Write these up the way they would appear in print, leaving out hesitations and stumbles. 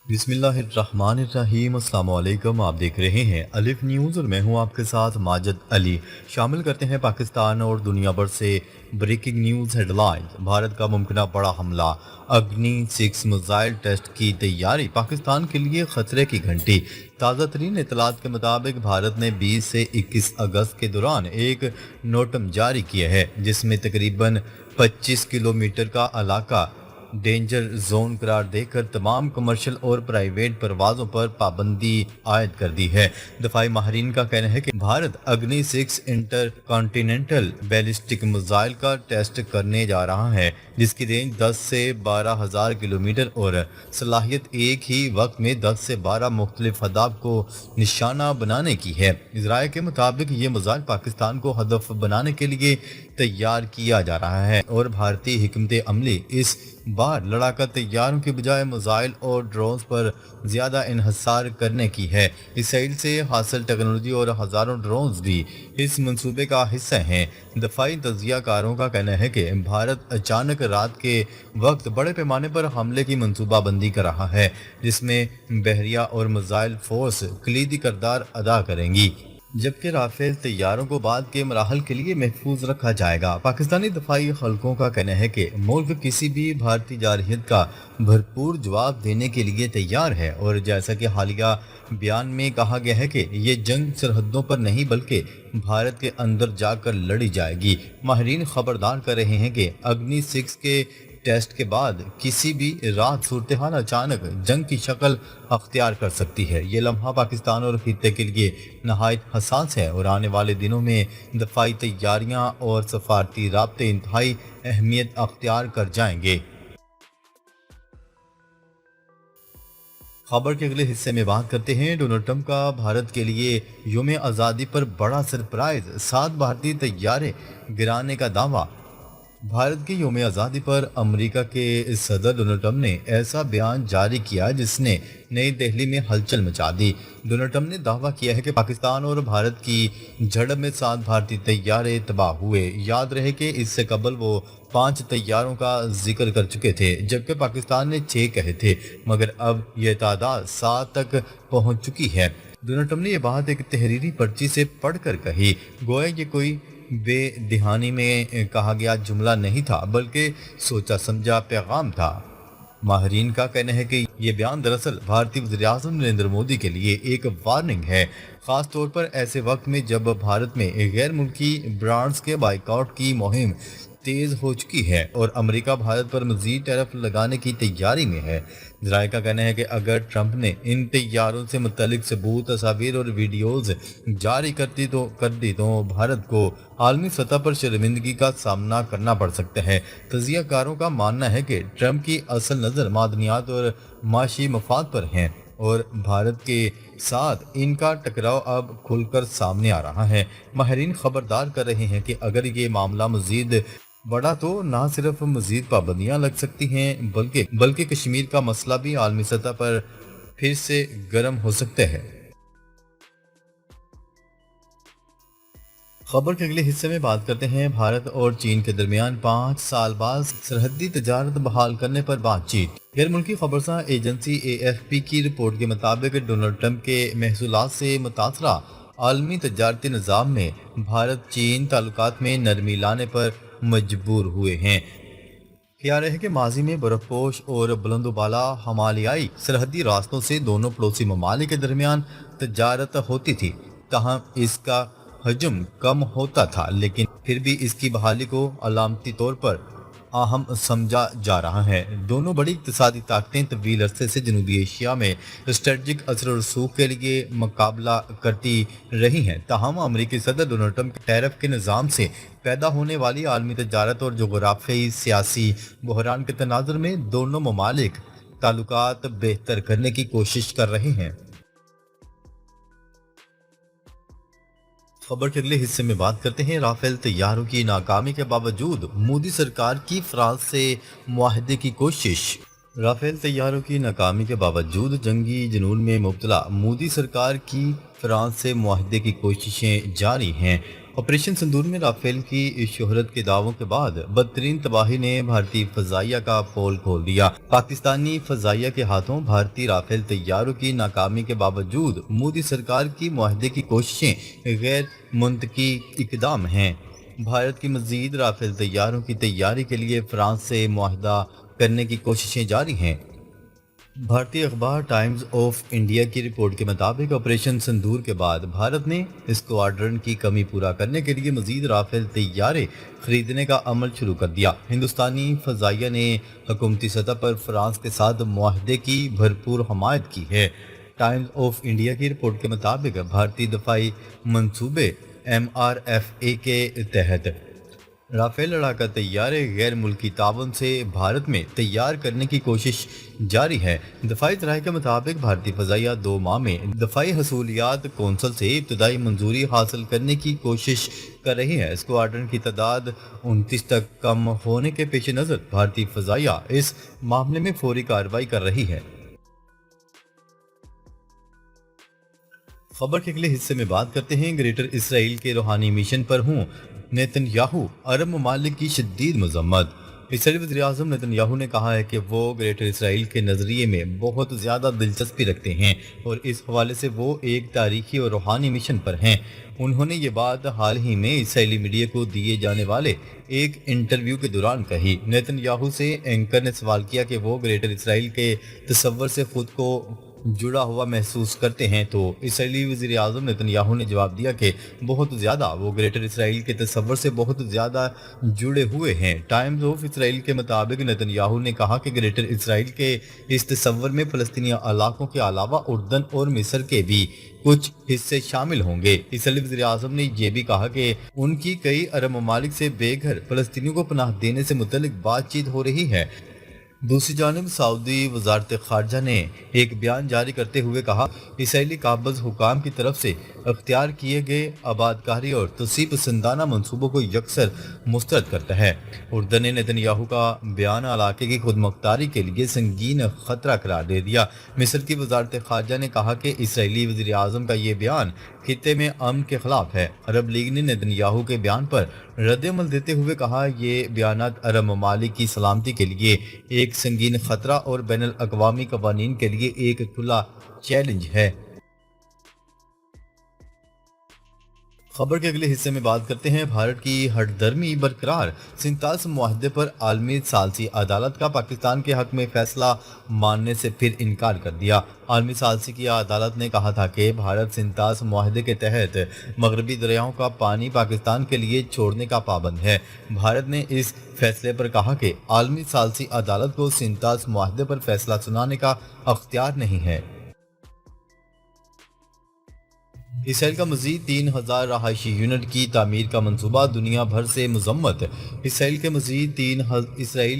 بسم اللہ الرحمن الرحیم۔ السلام علیکم، آپ دیکھ رہے ہیں الف نیوز اور میں ہوں آپ کے ساتھ ماجد علی۔ شامل کرتے ہیں پاکستان اور دنیا بھر سے breaking news headlines. Bharat کا ممکنہ بڑا حملہ، اگنی 6 میزائل ٹیسٹ کی تیاری پاکستان کے لیے خطرے کی گھنٹی۔ تازہ ترین اطلاعات کے مطابق بھارت نے 20 سے 21 اگست کے دوران ایک نوٹم جاری کیا ہے جس میں تقریباً 25 کلومیٹر کا علاقہ ڈینجر زون قرار دے کر تمام کمرشل اور پرائیویٹ پروازوں پر پابندی عائد کر دی ہے۔ دفاعی ماہرین کا کہنا ہے کہ Bharat Agni 6 intercontinental ballistic missile کا ٹیسٹ کرنے جا رہا ہے جس کی رینج 10 سے 12,000 کلومیٹر اور صلاحیت ایک ہی وقت میں 10 سے 12 مختلف اہداف کو نشانہ بنانے کی ہے۔ ذرائع کے مطابق یہ میزائل پاکستان کو ہدف بنانے کے لیے تیار کیا جا رہا ہے اور بھارتی حکمت عملی اس بار لڑاکا طیاروں کی بجائے میزائل اور ڈرونز پر زیادہ انحصار کرنے کی ہے۔ اسرائیل سے حاصل ٹیکنالوجی اور ہزاروں ڈرونز بھی اس منصوبے کا حصہ ہیں۔ دفاعی تجزیہ کاروں کا کہنا ہے کہ بھارت اچانک رات کے وقت بڑے پیمانے پر حملے کی منصوبہ بندی کر رہا ہے جس میں بحریہ اور میزائل فورس کلیدی کردار ادا کریں گی، جبکہ رافیل طیاروں کو بعد کے مراحل کے لیے محفوظ رکھا جائے گا۔ پاکستانی دفاعی حلقوں کا کہنا ہے کہ ملک کسی بھی بھارتی جارحیت کا بھرپور جواب دینے کے لیے تیار ہے اور جیسا کہ حالیہ بیان میں کہا گیا ہے کہ یہ جنگ سرحدوں پر نہیں بلکہ بھارت کے اندر جا کر لڑی جائے گی۔ ماہرین خبردار کر رہے ہیں کہ اگنی 6 کے ٹیسٹ کے بعد کسی بھی رات صورتحال اچانک جنگ کی شکل اختیار کر سکتی ہے۔ یہ لمحہ پاکستان اور خطے کے لیے نہایت حساس ہے اور آنے والے دنوں میں دفاعی تیاریاں اور سفارتی رابطے انتہائی اہمیت اختیار کر جائیں گے۔ خبر کے اگلے حصے میں بات کرتے ہیں ڈونلڈ ٹرمپ کا بھارت کے لیے یوم آزادی پر بڑا سرپرائز، 7 بھارتی طیارے گرانے کا دعویٰ۔ بھارت کے یوم آزادی پر امریکہ کے صدر ڈونلڈ ٹرمپ نے ایسا بیان جاری کیا جس نے نئی دہلی میں ہلچل مچا دی۔ ڈونلڈ ٹرمپ نے دعویٰ کیا ہے کہ پاکستان اور بھارت کی جھڑپ میں 7 بھارتی طیارے تباہ ہوئے۔ یاد رہے کہ اس سے قبل وہ 5 طیاروں کا ذکر کر چکے تھے جبکہ پاکستان نے 6 کہے تھے، مگر اب یہ تعداد 7 تک پہنچ چکی ہے۔ ڈونلڈ ٹرمپ نے یہ بات ایک تحریری پرچی سے پڑھ کر کہی، گویا یہ کوئی بے دہانی میں کہا گیا جملہ نہیں تھا بلکہ سوچا سمجھا پیغام تھا۔ ماہرین کا کہنا ہے کہ یہ بیان دراصل بھارتی وزیر اعظم نریندر مودی کے لیے ایک وارننگ ہے، خاص طور پر ایسے وقت میں جب بھارت میں غیر ملکی برانڈز کے بائیکاٹ کی مہم تیز ہو چکی ہے اور امریکہ بھارت پر مزید ٹیرف لگانے کی تیاری میں ہے۔ ذرائع کا کہنا ہے کہ اگر ٹرمپ نے ان طیاروں سے متعلق ثبوت، تصاویر اور ویڈیوز جاری کر دی تو بھارت کو عالمی سطح پر شرمندگی کا سامنا کرنا پڑ سکتا ہے۔ تجزیہ کاروں کا ماننا ہے کہ ٹرمپ کی اصل نظر معدنیات اور معاشی مفاد پر ہیں اور بھارت کے ساتھ ان کا ٹکراؤ اب کھل کر سامنے آ رہا ہے۔ ماہرین خبردار کر رہے ہیں کہ اگر یہ معاملہ مزید بڑا تو نہ صرف مزید پابندیاں لگ سکتی ہیں بلکہ کشمیر کا مسئلہ بھی عالمی سطح پر پھر سے گرم ہو سکتا ہے۔ خبر کے اگلے حصے میں بات کرتے ہیں بھارت اور چین کے درمیان 5 سال بعد سرحدی تجارت بحال کرنے پر بات چیت۔ غیر ملکی خبرساں ایجنسی AFP کی رپورٹ کے مطابق ڈونلڈ ٹرمپ کے محصولات سے متاثرہ عالمی تجارتی نظام میں بھارت چین تعلقات میں نرمی لانے پر مجبور ہوئے ہیں۔ خیال ہے کہ ماضی میں برف پوش اور بلند و بالا ہمالیائی سرحدی راستوں سے دونوں پڑوسی ممالک کے درمیان تجارت ہوتی تھی، تاہم اس کا حجم کم ہوتا تھا، لیکن پھر بھی اس کی بحالی کو علامتی طور پر اہم سمجھا جا رہا ہے۔ دونوں بڑی اقتصادی طاقتیں طویل عرصے سے جنوبی ایشیا میں اسٹریٹجک اثر و رسوخ کے لیے مقابلہ کرتی رہی ہیں، تاہم امریکی صدر ڈونلڈ ٹرمپ کے ٹیرف کے نظام سے پیدا ہونے والی عالمی تجارت اور جغرافیائی سیاسی بحران کے تناظر میں دونوں ممالک تعلقات بہتر کرنے کی کوشش کر رہے ہیں۔ خبر کے اگلے حصے میں بات کرتے ہیں رافیل طیاروں کی ناکامی کے باوجود مودی سرکار کی فرانس سے معاہدے کی کوشش۔ رافیل طیاروں کی ناکامی کے باوجود جنگی جنون میں مبتلا مودی سرکار کی فرانس سے معاہدے کی کوششیں جاری ہیں آپریشن سندور میں رافیل کی شہرت کے دعووں کے بعد بدترین تباہی نے بھارتی فضائیہ کا پول کھول دیا۔ پاکستانی فضائیہ کے ہاتھوں بھارتی رافیل طیاروں کی ناکامی کے باوجود مودی سرکار کی معاہدے کی کوششیں غیر منطقی اقدام ہیں۔ بھارت کی مزید رافیل طیاروں کی تیاری کے لیے فرانس سے معاہدہ کرنے کی کوششیں جاری ہیں۔ بھارتی اخبار ٹائمز آف انڈیا کی رپورٹ کے مطابق آپریشن سندور کے بعد بھارت نے اسکواڈرن کی کمی پورا کرنے کے لیے مزید رافیل طیارے خریدنے کا عمل شروع کر دیا۔ ہندوستانی فضائیہ نے حکومتی سطح پر فرانس کے ساتھ معاہدے کی بھرپور حمایت کی ہے۔ ٹائمز آف انڈیا کی رپورٹ کے مطابق بھارتی دفاعی منصوبے MRFA کے تحت رافیل لڑاکا طیارے غیر ملکی تعاون سے بھارت میں تیار کرنے کی کوشش جاری ہے۔ دفاعی ذرائع کے مطابق بھارتی فضائیہ 2 ماہ میں دفاعی حصولیات کونسل سے ابتدائی منظوری حاصل کرنے کی کوشش کر رہی ہے۔ اسکواڈرن کی تعداد 29 تک کم ہونے کے پیش نظر بھارتی فضائیہ اس معاملے میں فوری کارروائی کر رہی ہے۔ خبر کے اگلے حصے میں بات کرتے ہیں گریٹر اسرائیل کے روحانی مشن پر ہوں نیتن یاہو، عرب ممالک کی شدید مذمت۔ اسرائیلی وزیر اعظم نیتن یاہو نے کہا ہے کہ وہ گریٹر اسرائیل کے نظریے میں بہت زیادہ دلچسپی رکھتے ہیں اور اس حوالے سے وہ ایک تاریخی اور روحانی مشن پر ہیں۔ انہوں نے یہ بات حال ہی میں اسرائیلی میڈیا کو دیے جانے والے ایک انٹرویو کے دوران کہی۔ نیتن یاہو سے اینکر نے سوال کیا کہ وہ گریٹر اسرائیل کے تصور سے خود کو جڑا ہوا محسوس کرتے ہیں تو اسرائیلی وزیر اعظم نیتن یاہو نے جواب دیا کہ بہت زیادہ، وہ گریٹر اسرائیل کے تصور سے بہت زیادہ جڑے ہوئے ہیں۔ ٹائمز آف اسرائیل کے مطابق نیتن یاہو نے کہا کہ گریٹر اسرائیل کے اس تصور میں فلسطینی علاقوں کے علاوہ اردن اور مصر کے بھی کچھ حصے شامل ہوں گے۔ اسرائیلی وزیر اعظم نے یہ بھی کہا کہ ان کی کئی عرب ممالک سے بے گھر فلسطینیوں کو پناہ دینے سے متعلق بات چیت ہو رہی ہے۔ دوسری جانب سعودی وزارت خارجہ نے ایک بیان جاری کرتے ہوئے کہا، اسرائیلی قابض حکام کی طرف سے اختیار کیے گئے آبادکاری اور توسیع پسندانہ منصوبوں کو یکسر مسترد کرتا ہے۔ اردن نے نیتن یاہو کا بیان علاقے کی خود مختاری کے لیے سنگین خطرہ قرار دے دیا۔ مصر کی وزارت خارجہ نے کہا کہ اسرائیلی وزیر اعظم کا یہ بیان خطے میں امن کے خلاف ہے۔ عرب لیگ نے نیتن یاہو کے بیان پر رد عمل دیتے ہوئے کہا، یہ بیانات عرب ممالک کی سلامتی کے لیے ایک سنگین خطرہ اور بین الاقوامی قوانین کے لیے ایک کھلا چیلنج ہے۔ خبر کے اگلے حصے میں بات کرتے ہیں بھارت کی ہٹ درمی برقرار 47 معاہدے پر عالمی ثالثی عدالت کا پاکستان کے حق میں فیصلہ ماننے سے پھر انکار کر دیا۔ عالمی ثالثی کی عدالت نے کہا تھا کہ بھارت 47 معاہدے کے تحت مغربی دریاؤں کا پانی پاکستان کے لیے چھوڑنے کا پابند ہے۔ بھارت نے اس فیصلے پر کہا کہ عالمی ثالثی عدالت کو 47 معاہدے پر فیصلہ سنانے کا اختیار نہیں ہے۔ اسرائیل کا مزید 3000 رہائشی یونٹ کی تعمیر کا منصوبہ دنیا بھر سے مذمت۔ اسرائیل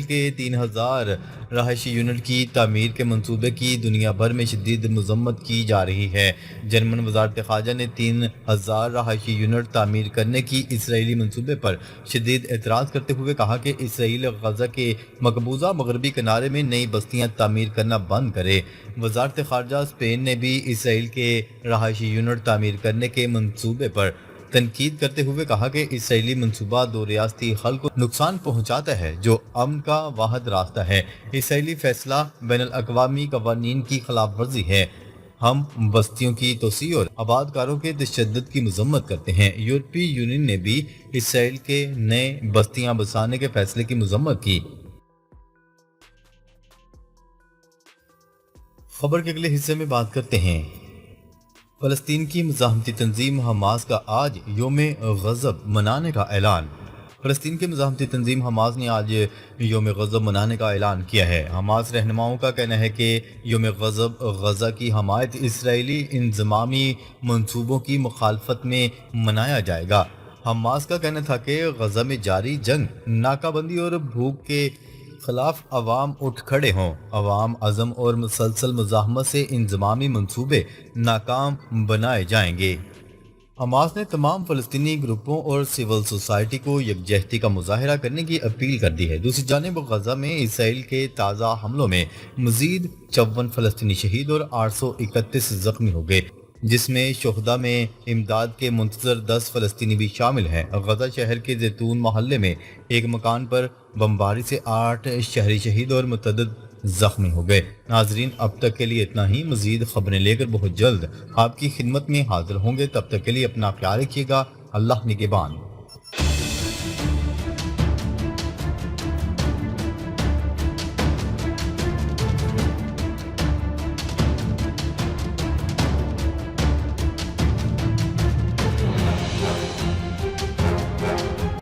کے 3000 رہائشی یونٹ کی تعمیر کے منصوبے کی دنیا بھر میں شدید مذمت کی جا رہی ہے۔ جرمن وزارت خارجہ نے 3000 رہائشی یونٹ تعمیر کرنے کی اسرائیلی منصوبے پر شدید اعتراض کرتے ہوئے کہا کہ اسرائیل غزہ کے مقبوضہ مغربی کنارے میں نئی بستیاں تعمیر کرنا بند کرے۔ وزارت خارجہ اسپین نے بھی اسرائیل کے رہائشی یونٹ تعمیر کرنے کے منصوبے پر تنقید کرتے ہوئے کہا کہ اسرائیلی منصوبہ 2 ریاستی حل کو نقصان پہنچاتا ہے جو امن کا واحد راستہ ہے۔ اسرائیلی فیصلہ بین الاقوامی قوانین کی خلاف ورزی ہے۔ ہم بستیوں کی توسیع اور آبادکاروں کے تشدد کی مذمت کرتے ہیں۔ یورپی یونین نے بھی اسرائیل کے نئے بستیاں بسانے کے فیصلے کی مذمت کی۔ خبر کے اگلے حصے میں بات کرتے ہیں فلسطین کی مزاحمتی تنظیم حماس کا آج یوم غضب منانے کا اعلان۔ فلسطین کی مزاحمتی تنظیم حماس نے آج یوم غضب منانے کا اعلان کیا ہے۔ حماس رہنماؤں کا کہنا ہے کہ یوم غضب غزہ کی حمایت اسرائیلی انضمامی منصوبوں کی مخالفت میں منایا جائے گا۔ حماس کا کہنا تھا کہ غزہ میں جاری جنگ، ناکہ بندی اور بھوک کے خلاف عوام اٹھ کھڑے ہوں۔ عوام عزم اور مسلسل مزاحمت سے انضمامی منصوبے ناکام بنائے جائیں گے۔ حماس نے تمام فلسطینی گروپوں اور سول سوسائٹی کو یکجہتی کا مظاہرہ کرنے کی اپیل کر دی ہے۔ دوسری جانب غزہ میں اسرائیل کے تازہ حملوں میں مزید 54 فلسطینی شہید اور 831 زخمی ہو گئے۔ جس میں شہداء میں امداد کے منتظر 10 فلسطینی بھی شامل ہیں۔ غزہ شہر کے زیتون محلے میں ایک مکان پر بمباری سے 8 شہری شہید اور متعدد زخمی ہو گئے۔ ناظرین، اب تک کے لیے اتنا ہی۔ مزید خبریں لے کر بہت جلد آپ کی خدمت میں حاضر ہوں گے۔ تب تک کے لیے اپنا خیال رکھیے گا۔ اللہ نگہبان۔